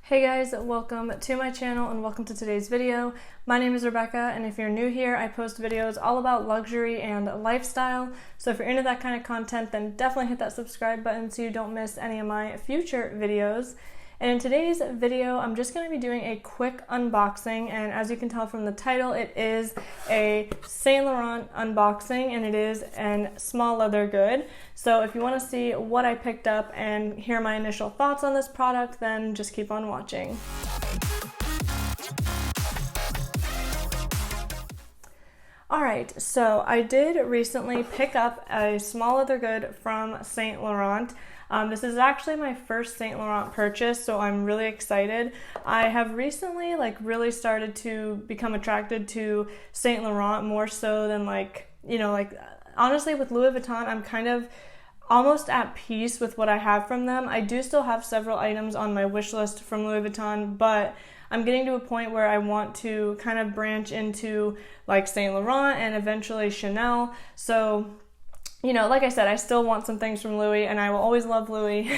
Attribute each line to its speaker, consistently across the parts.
Speaker 1: Hey guys, welcome to my channel and welcome to today's video. My name is Rebecca, and if you're new here, I post videos all about luxury and lifestyle. So if you're into that kind of content, then definitely hit that subscribe button so you don't miss any of my future videos. And in today's video, I'm just going to be doing a quick unboxing, and as you can tell from the title, it is a Saint Laurent unboxing, and it is a small leather good. So if you want to see what I picked up and hear my initial thoughts on this product, then just keep on watching. Alright, so I did recently pick up a small leather good from Saint Laurent. This is actually my first Saint Laurent purchase, so I'm really excited. I have recently really started to become attracted to Saint Laurent more so than honestly with Louis Vuitton, I'm kind of almost at peace with what I have from them. I do still have several items on my wish list from Louis Vuitton, but I'm getting to a point where I want to kind of branch into like Saint Laurent and eventually Chanel. So like I said, I still want some things from Louis, and I will always love Louis.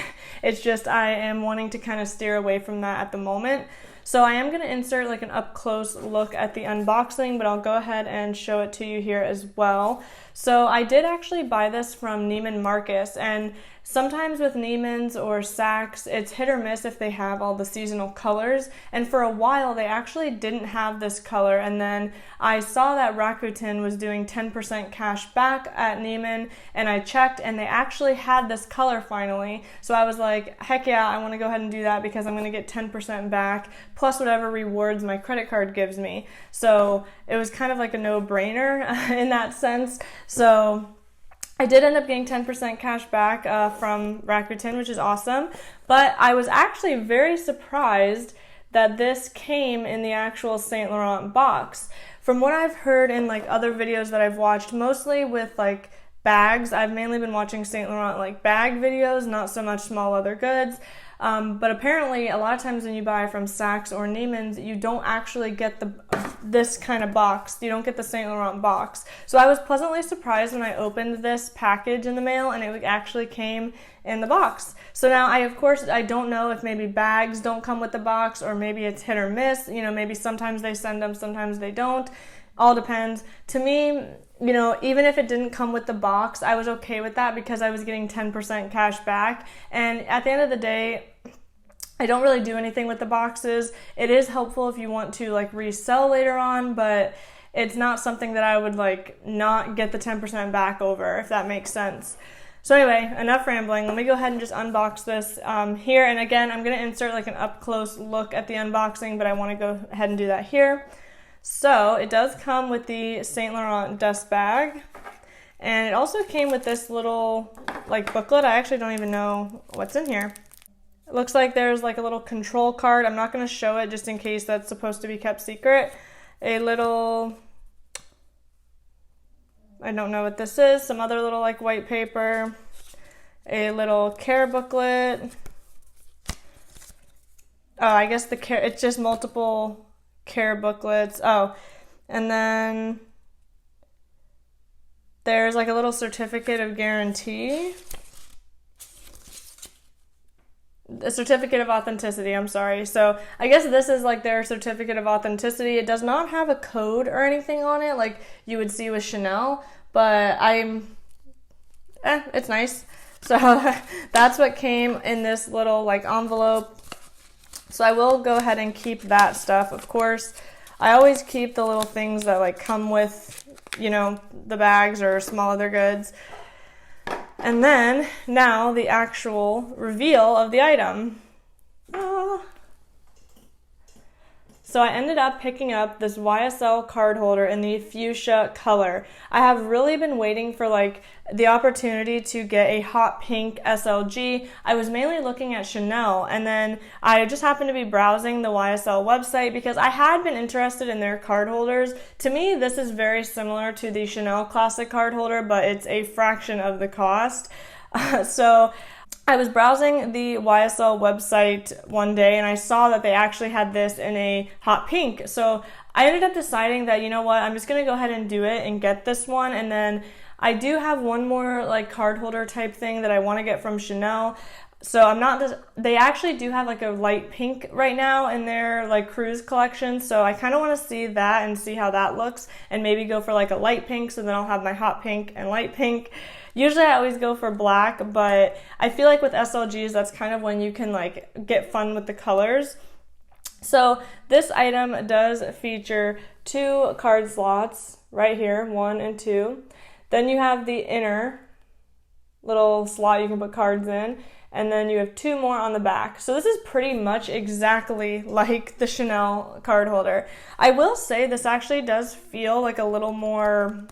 Speaker 1: It's just I am wanting to kind of steer away from that at the moment. So I am going to insert an up-close look at the unboxing, but I'll go ahead and show it to you here as well. So I did actually buy this from Neiman Marcus, and sometimes with Neiman's or Saks, it's hit or miss if they have all the seasonal colors, and for a while they actually didn't have this color, and then I saw that Rakuten was doing 10% cash back at Neiman, and I checked and they actually had this color finally, so I was like, heck yeah, I want to go ahead and do that because I'm going to get 10% back plus whatever rewards my credit card gives me. So it was kind of like a no-brainer in that sense. So I did end up getting 10% cash back from Rakuten, which is awesome, but I was actually very surprised that this came in the actual Saint Laurent box. From what I've heard in other videos that I've watched, mostly with bags, I've mainly been watching Saint Laurent bag videos, not so much small leather goods. But apparently a lot of times when you buy from Saks or Neiman's, you don't actually get this kind of box. You don't get the Saint Laurent box. So I was pleasantly surprised when I opened this package in the mail and it actually came in the box. So now of course I don't know if maybe bags don't come with the box, or maybe it's hit or miss. Maybe sometimes they send them, sometimes they don't. All depends. To me, even if it didn't come with the box, I was okay with that because I was getting 10% cash back. And at the end of the day, I don't really do anything with the boxes. It is helpful if you want to resell later on, but it's not something that I would not get the 10% back over, if that makes sense. So anyway, enough rambling. Let me go ahead and just unbox this here. And again, I'm going to insert an up-close look at the unboxing, but I want to go ahead and do that here. So it does come with the Saint Laurent dust bag, and it also came with this little booklet. I actually don't even know what's in here. It looks like there's a little control card. I'm not going to show it just in case that's supposed to be kept secret. A little, I don't know what this is, some other little white paper, a little care booklet. Oh, I guess it's just multiple care booklets. Oh, and then there's a little certificate of guarantee, a certificate of authenticity, I'm sorry. So I guess this is their certificate of authenticity. It does not have a code or anything on it like you would see with Chanel, but it's nice. So that's what came in this little envelope. So I will go ahead and keep that stuff. Of course, I always keep the little things that come with, the bags or small other goods. And then now the actual reveal of the item. So I ended up picking up this YSL card holder in the fuchsia color. I have really been waiting for the opportunity to get a hot pink SLG. I was mainly looking at Chanel, and then I just happened to be browsing the YSL website because I had been interested in their card holders. To me, this is very similar to the Chanel classic card holder, but it's a fraction of the cost. So I was browsing the YSL website one day and I saw that they actually had this in a hot pink. So I ended up deciding that, I'm just going to go ahead and do it and get this one. And then I do have one more card holder type thing that I want to get from Chanel. So I'm not just, they actually do have like a light pink right now in their like cruise collection. So I kind of want to see that and see how that looks and maybe go for like a light pink. So then I'll have my hot pink and light pink. Usually I always go for black, but I feel like with SLGs, that's kind of when you can like get fun with the colors. So this item does feature 2 card slots right here, 1 and 2. Then you have the inner little slot you can put cards in, and then you have 2 more on the back. So this is pretty much exactly like the Chanel card holder. I will say this actually does feel like a little more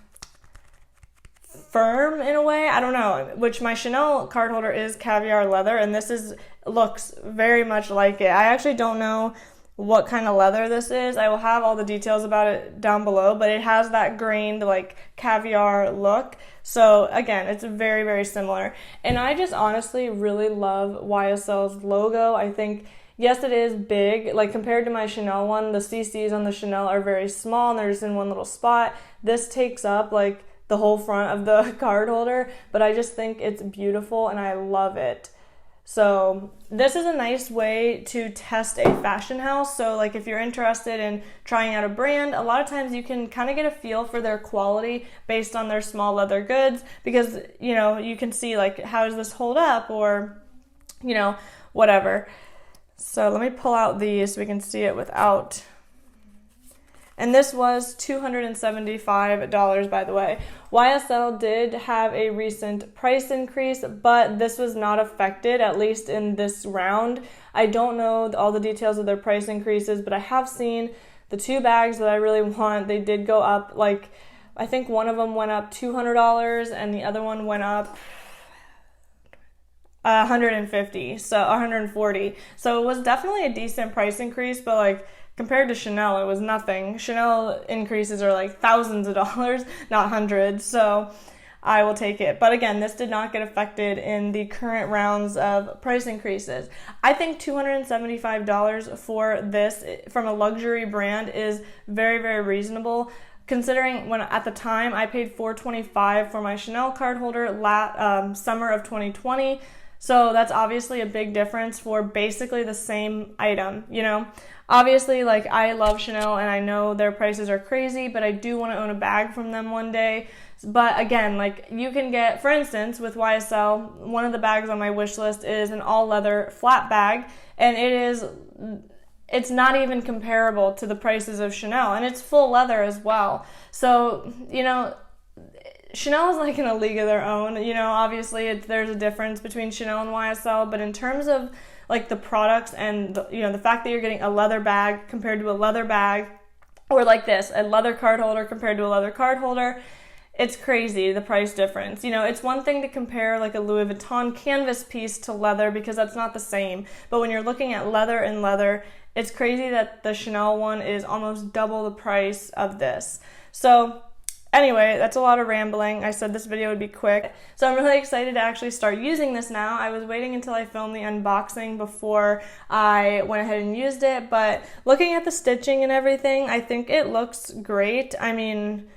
Speaker 1: firm in a way. I don't know, which my Chanel card holder is caviar leather, and this looks very much like it. I actually don't know what kind of leather this is. I will have all the details about it down below, but it has that grained like caviar look. So again, it's very, very similar. And I just honestly really love YSL's logo. I think, yes, it is big. Like compared to my Chanel one, the CCs on the Chanel are very small and they're just in one little spot. This takes up like the whole front of the card holder, but I just think it's beautiful and I love it. So this is a nice way to test a fashion house. So like if you're interested in trying out a brand, a lot of times you can kind of get a feel for their quality based on their small leather goods, because, you know, you can see like, how does this hold up, or, you know, whatever. So let me pull out these so we can see it without. And this was $275, by the way. YSL did have a recent price increase, but this was not affected, at least in this round. I don't know all the details of their price increases, but I have seen the 2 bags that I really want. They did go up, like, I think one of them went up $200 and the other one went up $150, so $140. So it was definitely a decent price increase, but like, compared to Chanel, it was nothing. Chanel increases are like thousands of dollars, not hundreds, so I will take it. But again, this did not get affected in the current rounds of price increases. I think $275 for this from a luxury brand is very, very reasonable, considering when at the time I paid $425 for my Chanel card holder summer of 2020. So that's obviously a big difference for basically the same item, you know? Obviously, like, I love Chanel and I know their prices are crazy, but I do want to own a bag from them one day. But again, like, you can get, for instance, with YSL, one of the bags on my wish list is an all leather flat bag, and it's not even comparable to the prices of Chanel, and it's full leather as well. So, you know, Chanel is like in a league of their own. You know, obviously there's a difference between Chanel and YSL, but in terms of like the products and the fact that you're getting a leather bag compared to a leather bag, or like this, a leather card holder compared to a leather card holder, it's crazy, the price difference. You know, it's one thing to compare like a Louis Vuitton canvas piece to leather because that's not the same. But when you're looking at leather and leather, it's crazy that the Chanel one is almost double the price of this. So anyway, that's a lot of rambling. I said this video would be quick. So I'm really excited to actually start using this now. I was waiting until I filmed the unboxing before I went ahead and used it, but looking at the stitching and everything, I think it looks great. I mean,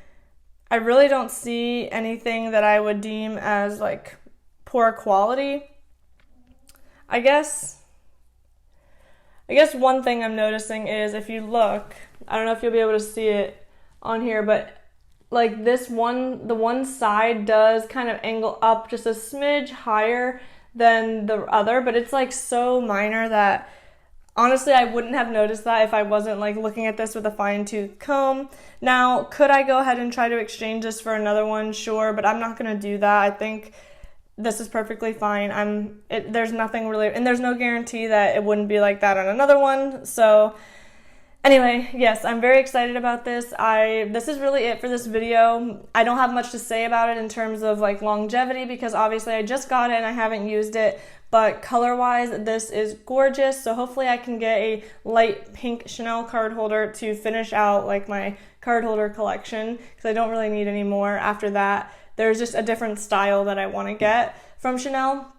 Speaker 1: I really don't see anything that I would deem as like poor quality. I guess one thing I'm noticing is if you look, I don't know if you'll be able to see it on here, but like the one side does kind of angle up just a smidge higher than the other, but it's like so minor that honestly I wouldn't have noticed that if I wasn't like looking at this with a fine-tooth comb. Now, could I go ahead and try to exchange this for another one? Sure, but I'm not going to do that. I think this is perfectly fine. There's nothing really, and there's no guarantee that it wouldn't be like that on another one. So anyway, yes, I'm very excited about this. This is really it for this video. I don't have much to say about it in terms of like longevity because obviously I just got it and I haven't used it, but color-wise, this is gorgeous. So hopefully I can get a light pink Chanel card holder to finish out like my card holder collection because I don't really need any more after that. There's just a different style that I want to get from Chanel.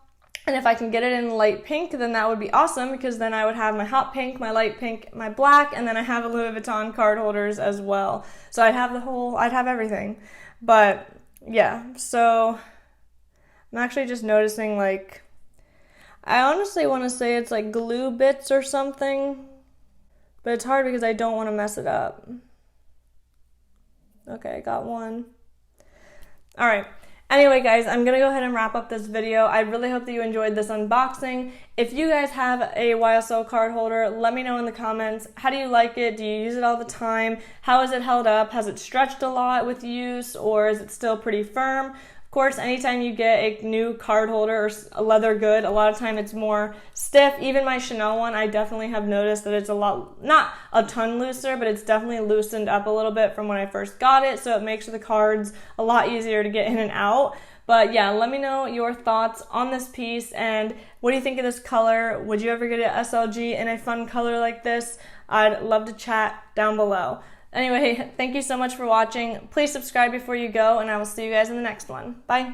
Speaker 1: And if I can get it in light pink, then that would be awesome because then I would have my hot pink, my light pink, my black, and then I have a Louis Vuitton card holders as well. So I'd have everything. But yeah, so I'm actually just noticing like, I honestly want to say it's like glue bits or something, but it's hard because I don't want to mess it up. Okay, I got one. All right. Anyway, guys, I'm going to go ahead and wrap up this video. I really hope that you enjoyed this unboxing. If you guys have a YSL card holder, let me know in the comments. How do you like it? Do you use it all the time? How is it held up? Has it stretched a lot with use, or is it still pretty firm? Of course, anytime you get a new card holder or a leather good, a lot of time it's more stiff. Even my Chanel one, I definitely have noticed that it's a lot, not a ton looser, but it's definitely loosened up a little bit from when I first got it, so it makes the cards a lot easier to get in and out. But yeah, let me know your thoughts on this piece and what do you think of this color? Would you ever get an SLG in a fun color like this? I'd love to chat down below. Anyway, thank you so much for watching. Please subscribe before you go, and I will see you guys in the next one. Bye.